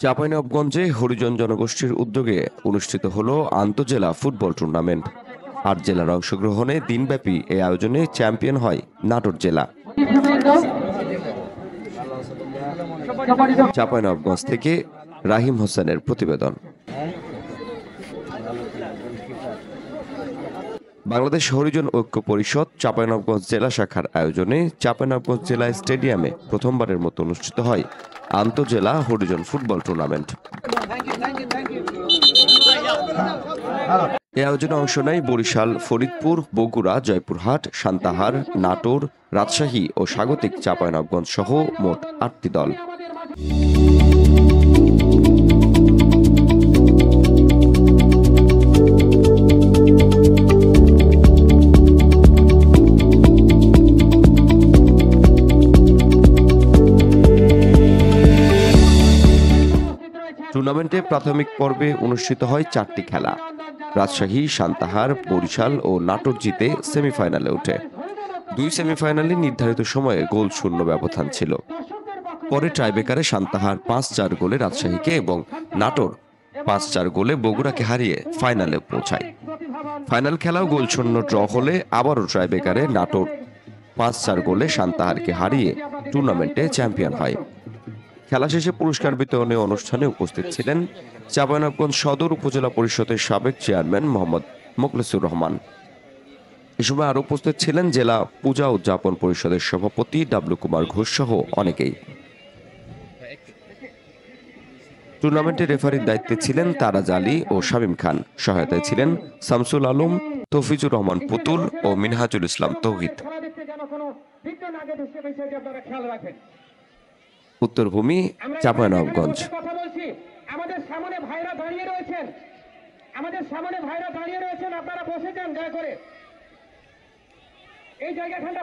চাঁপাইনবাবগঞ্জে হরিজন জনগোষ্ঠীর উদ্যোগে অনুষ্ঠিত হলো আন্তঃজেলা ফুটবল টুর্নামেন্ট। ৮ জেলার অংশগ্রহণে দিনব্যাপী এই আয়োজনে চ্যাম্পিয়ন হয় নাটোর জেলা। চাঁপাইনবাবগঞ্জ থেকে রাহিম হোসেনের প্রতিবেদন। বাংলাদেশ হরিজন ঐক্য পরিষদ চাঁপাইনবাবগঞ্জ জেলা শাখার আয়োজনে চাঁপাইনবাবগঞ্জ জেলা স্টেডিয়ামে প্রথমবারের মতো অনুষ্ঠিত হয় আন্তঃজেলা হরিজন ফুটবল টুর্নামেন্ট। এই আয়োজনে অংশ নেয় বরিশাল, ফরিদপুর, বগুড়া, জয়পুরহাট, সান্তাহার, নাটোর, রাজশাহী ও স্বাগতিক চাঁপাইনবাবগঞ্জ সহ মোট ৮টি দল। টুর্নামেন্টে প্রাথমিক পর্বে অনুষ্ঠিত হয় 4টি খেলা। রাজশাহী, সান্তাহার, বরিশাল ও নাটোর জিতে সেমিফাইনালে ওঠে। 2 সেমিফাইনালে নির্ধারিত সময়ে গোল শূন্য ব্যবধান ছিল। পরে টাইব্রেকারে সান্তাহার 5-4 গোলে রাজশাহীকে এবং নাটোর 5-4 গোলে বগুড়াকে হারিয়ে ফাইনালে পৌঁছায়। ফাইনাল খেলাও গোল শূন্য ড্র হলে আবারও টাইব্রেকারে নাটোর 5-4 গোলে সান্তাহারকে হারিয়ে টুর্নামেন্টে চ্যাম্পিয়ন হয়। খেলা শেষে পুরস্কার বিতরণী অনুষ্ঠানে উপস্থিত ছিলেন চাঁপাইনবাবগঞ্জ সদর উপজেলা পরিষদের সাবেক চেয়ারম্যান মোহাম্মদ মোখলেসুর রহমান। এ সময় আরও উপস্থিত ছিলেন জেলা পূজা উদযাপন পরিষদের সভাপতি ডাবলু কুমার ঘোষ সহ অনেকেই। টুর্নামেন্টের রেফারির দায়িত্বে ছিলেন তারাজ আলী ও শামীম খান। সহায়তায় ছিলেন শামসুল আলম, তৌফিজুর রহমান পুতুল ও মিনহাজুল ইসলাম তৌহিদ। উত্তরভূমি, চাঁপাইনবাবগঞ্জ। আমাদের সামনে ভাইরা দাঁড়িয়ে রয়েছেন, আপনারা বসে যান দয়া করে। এই জায়গাখানটা